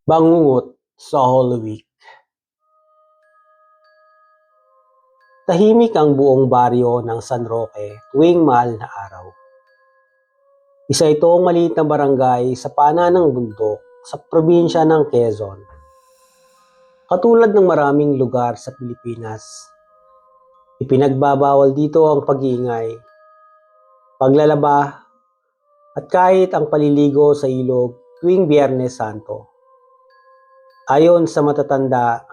Bangungot sa Holy Week. Tahimik ang buong baryo ng San Roque tuwing mahal na araw. Isa itong maliit na barangay sa paanan ng bundok sa probinsya ng Quezon. Katulad ng maraming lugar sa Pilipinas, ipinagbabawal dito ang pag-iingay, paglalaba, at kahit ang paliligo sa ilog tuwing Biyernes Santo. Ayon sa matatanda,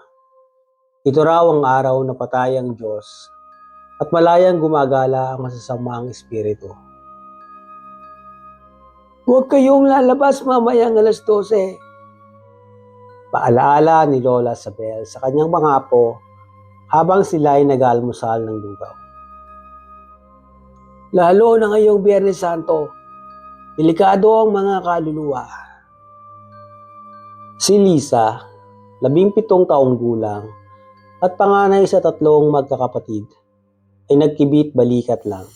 ito raw ang araw na patay ang Diyos at malayang gumagala ang masasamang espiritu. Huwag kayong lalabas mamayang alas 12. Paalaala ni Lola Sabel sa kanyang mga apo habang sila ay nag-almusal ng lugaw. Lalo na ngayong Biyernes Santo, delikado ang mga kaluluwa. Si Lisa, 17 taong gulang at panganay sa 3 magkakapatid, ay nagkibit balikat lang.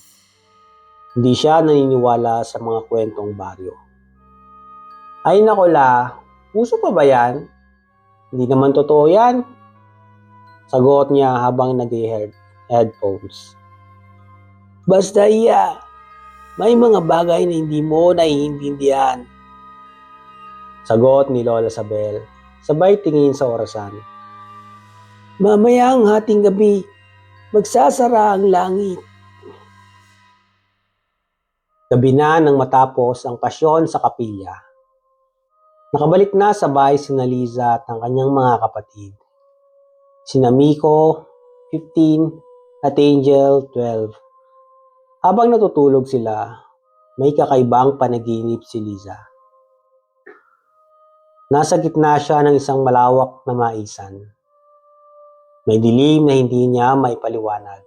Hindi siya naniniwala sa mga kwentong baryo. Ay nako la, puso pa ba yan? Hindi naman totoo yan. Sagot niya habang nag-headphones. Basta iya, may mga bagay na hindi mo naiintindihan. Sagot ni Lola Sabel, sabay tingin sa orasan. Mamaya ang hating gabi, magsasara ang langit. Gabi na nang matapos ang pasyon sa kapilya. Nakabalik na sa bahay sina Liza at ang kanyang mga kapatid. Sina Miko, 15, at Angel, 12. Habang natutulog sila, may kakaibang panaginip si Liza. Nasa gitna siya ng isang malawak na maisan. May dilim na hindi niya maipaliwanag.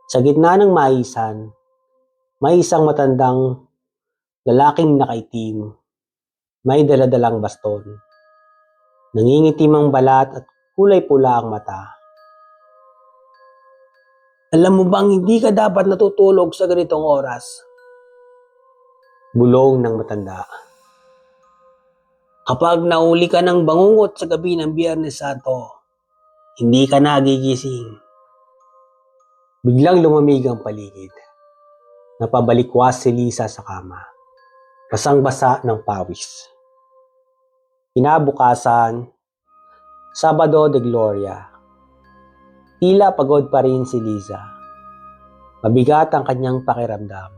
Sa gitna ng maisan, may isang matandang lalaking nakaitim. May daladalang baston. Nangingitim ang balat at kulay pula ang mata. Alam mo bang hindi ka dapat natutulog sa ganitong oras? Bulong ng matanda. Kapag nauli ka ng bangungot sa gabi ng Biyernes Santo, hindi ka nagigising. Biglang lumamig ang paligid. Napabalikwas si Lisa sa kama. Basang-basa ng pawis. Kinabukasan, Sabado de Gloria. Tila pagod pa rin si Liza. Mabigat ang kanyang pakiramdam.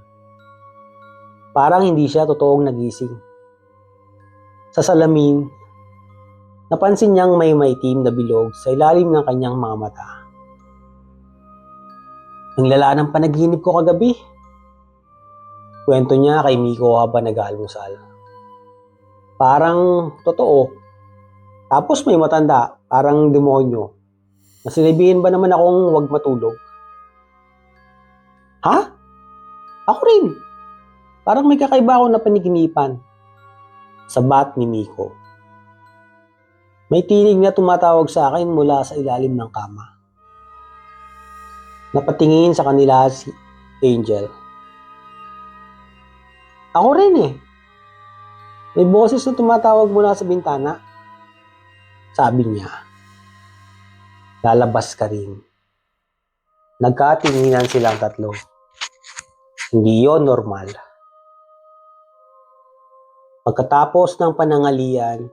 Parang hindi siya totoong nagising. Sa salamin, napansin niyang may maitim na bilog sa ilalim ng kanyang mga mata. Ang lala ng panaginip ko kagabi. Kwento niya kay Miko habang nag-aalmusal. Parang totoo. Tapos may matanda, parang demonyo. Nasinabihan ba naman akong huwag matulog? Ha? Ako rin. Parang may kakaiba ako na paniginipan. Sabat ni Miko. May tinig na tumatawag sa akin mula sa ilalim ng kama. Napatingin sa kanila si Angel. Ako rin eh. May boses na tumatawag mula sa bintana. Sabi niya. Lalabas ka rin. Nagkatinginan silang tatlo. Hindi yon normal. Pagkatapos ng panangalian,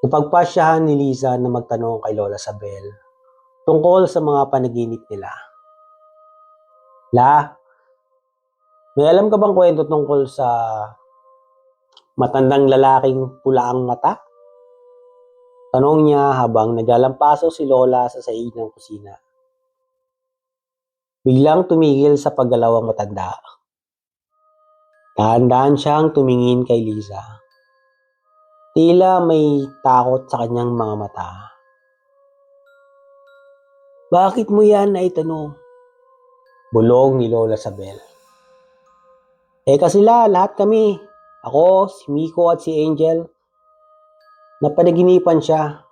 napagpasyahan ni Liza na magtanong kay Lola Sabel tungkol sa mga panaginip nila. La, may alam ka bang kwento tungkol sa matandang lalaking pula ang mata? Tanong niya habang naglalampaso si Lola sa sahig ng kusina. Biglang tumigil sa paggalaw ang matanda. Dahan-dahan siyang tumingin kay Liza. Tila may takot sa kanyang mga mata. Bakit mo yan naitanong? Bulong ni Lola Sabel. Kasi lahat kami, ako, si Miko at si Angel, napanaginipan siya.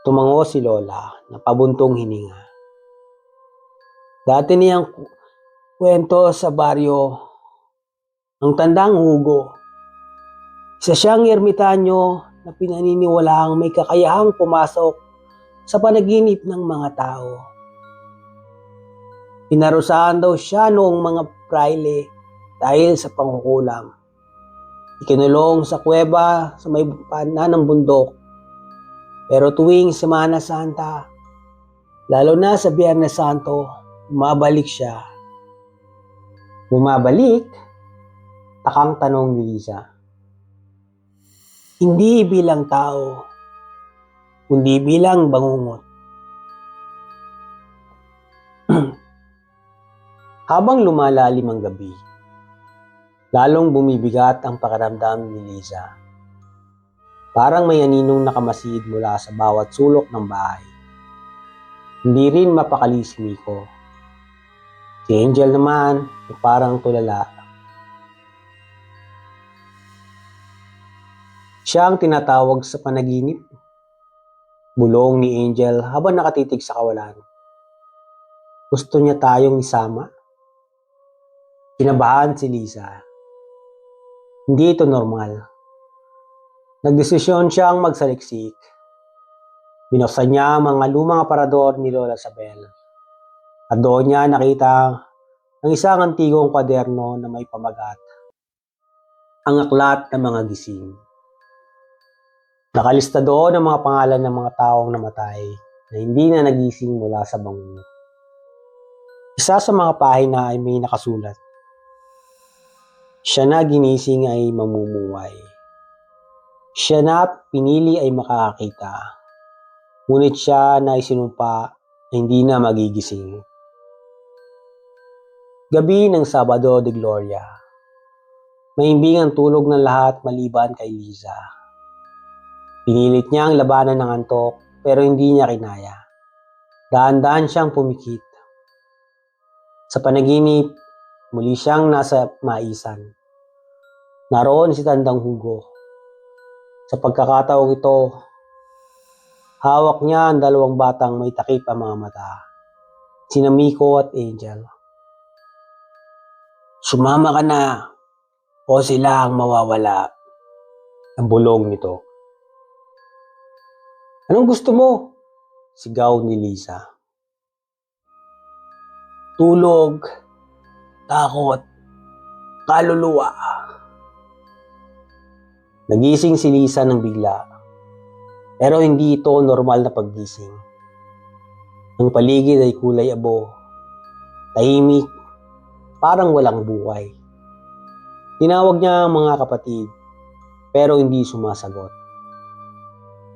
Tumango si Lola, napabuntong hininga. Dati niyang kwento sa baryo, ang tandang Hugo. Isa siyang ermitanyo na pinaniniwalaang may kakayahang pumasok sa panaginip ng mga tao. Pinarusahan daw siya noong mga praile dahil sa pangkukulam. Ikinulong sa kuweba sa may paanan ng bundok. Pero tuwing Semana Santa, lalo na sa Biyernes Santo, bumabalik siya. Bumabalik? Takang tanong ni Liza. Hindi bilang tao, kundi bilang bangungot. Habang lumalalim ang gabi, lalong bumibigat ang pakiramdam ni Liza. Parang may aninong nakamasid mula sa bawat sulok ng bahay. Hindi rin mapakali si Miko. Si Angel naman ay parang tulala. Siya ang tinatawag sa panaginip. Bulong ni Angel habang nakatitig sa kawalan. Gusto niya tayong isama? Kinabahan si Liza. Hindi ito normal. Nagdesisyon siyang magsaliksik. Binuksan niya ang mga lumang aparador ni Lola Sabel. At doon niya nakita ang isang antigong kwaderno na may pamagat. Ang aklat ng mga gising. Nakalista doon ang mga pangalan ng mga taong namatay na hindi na nagising mula sa bangungot. Isa sa mga pahina ay may nakasulat. Siya na ginising ay mamumuhay. Siya na pinili ay makakakita. Ngunit siya na isinumpa ay hindi na magigising. Gabi ng Sabado de Gloria. Mahimbing ang tulog ng lahat maliban kay Liza. Pinilit niya ang labanan ng antok pero hindi niya kinaya. Daan-daan siyang pumikit. Sa panaginip, muli siyang nasa maisan. Naroon si Tandang Hugo. Sa pagkakataong ito, hawak niya ang dalawang batang may takip ang mga mata. Sina Miko at Angel. Sumama ka na o sila ang mawawala. Ang bulong nito. Anong gusto mo? Sigaw ni Liza. Tulog, takot, kaluluwa. Nagising si Liza ng bigla. Pero hindi ito normal na paggising. Ang paligid ay kulay abo. Tahimik, parang walang buhay. Tinawag niya ang mga kapatid, pero hindi sumasagot.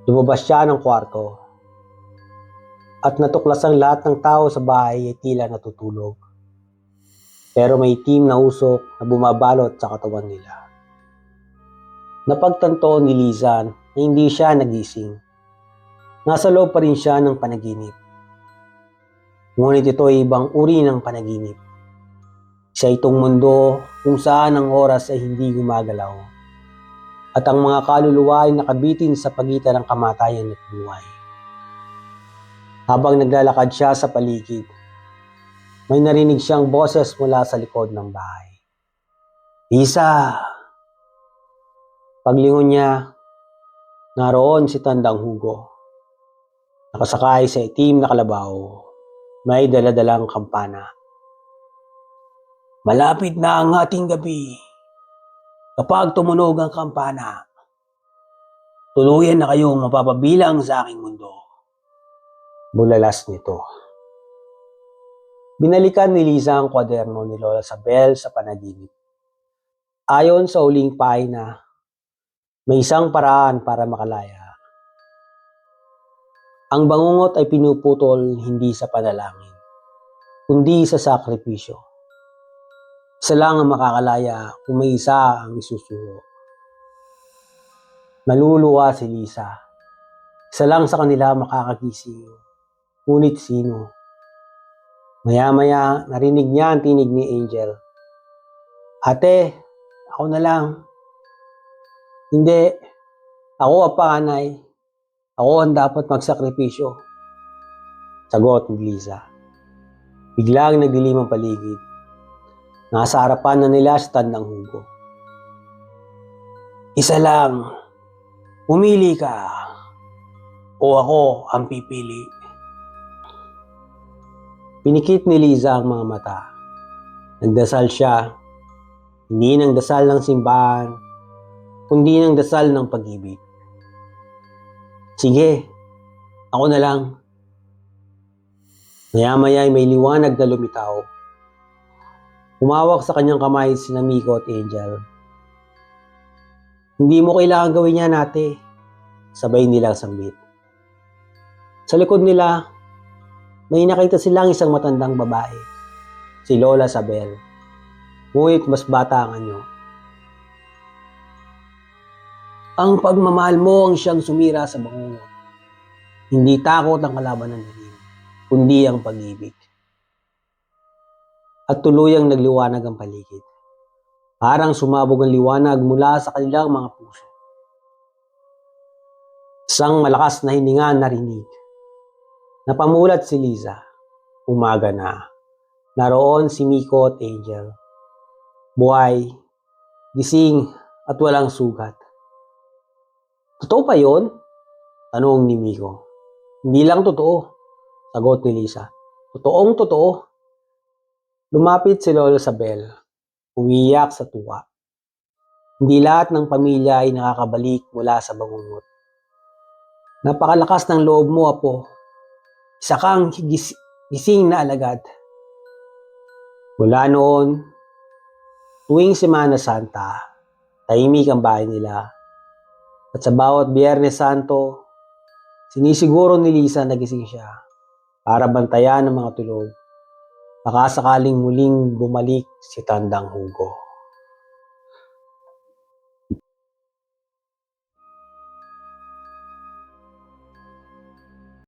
Lumabas siya ng kwarto. At natuklasang lahat ng tao sa bahay ay tila natutulog. Pero may itim na usok na bumabalot sa katawan nila. Napagtanto ni Liza na hindi siya nagising. Nasa loob pa rin siya ng panaginip. Ngunit ito ay ibang uri ng panaginip. Isa itong mundo kung saan ang oras ay hindi gumagalaw. At ang mga kaluluwa ay nakabitin sa pagitan ng kamatayan at buhay. Habang naglalakad siya sa paligid, may narinig siyang boses mula sa likod ng bahay. Liza! Paglingon niya, naroon si Tandang Hugo. Nakasakay sa itim na kalabaw, may daladalang kampana. Malapit na ang ating gabi. Kapag tumunog ang kampana, tuluyan na kayong mapapabilang sa aking mundo. Bulalas nito. Binalikan ni Liza ang kwaderno ni Lola Sabel sa panaginip. Ayon sa huling pahina, may isang paraan para makalaya. Ang bangungot ay pinuputol hindi sa panalangin, kundi sa sakripisyo. Isa lang ang makakalaya kung may isa ang isusuko. Naluluwa si Liza. Isa lang sa kanila makakagising. Ngunit sino? Maya-maya narinig niya ang tinig ni Angel. Ate, ako na lang. Hindi, ako ang panganay. Ako ang dapat magsakripisyo. Sagot ni Liza. Biglang nagdilim ang paligid. Nasa harapan na nila si Tandang Hugo. Isa lang, pumili ka o ako ang pipili. Pinikit ni Liza ang mga mata. Nagdasal siya, hindi ng dasal ng simbahan, kundi ng dasal ng pag-ibig. Sige, ako na lang. Maya-maya ay may liwanag na lumitaw. Humawak sa kanyang kamay si Miko at Angel. Hindi mo kailangan gawin yan, ate. Sabay nilang sambit. Sa likod nila, may nakita silang isang matandang babae. Si Lola Sabel. Ngunit mas bata ang anyo. Ang pagmamahal mo ang siyang sumira sa bangungot. Hindi takot ang kalaban ng dilim, kundi ang pag-ibig. At tuluyang nagliwanag ang paligid. Parang sumabog ang liwanag mula sa kanilang mga puso. Isang malakas na hininga narinig. Napamulat si Liza. Umaga na. Naroon si Miko at Angel. Buhay, gising at walang sugat. Totoo pa yon? Tanong ni Miko. Hindi lang totoo, sagot ni Liza. Totoong totoo. Lumapit si Lola Sabel. Umiyak sa tuwa. Hindi lahat ng pamilya ay nakakabalik mula sa bangungot. Napakalakas ng loob mo, Apo. Isa kang gising na alagad. Mula noon, tuwing Semana Santa, tahimik ang bahay nila. At sa bawat Biyernes Santo, sinisiguro ni Liza na gising siya para bantayan ang mga tulog. Baka sakaling muling bumalik si Tandang Hugo.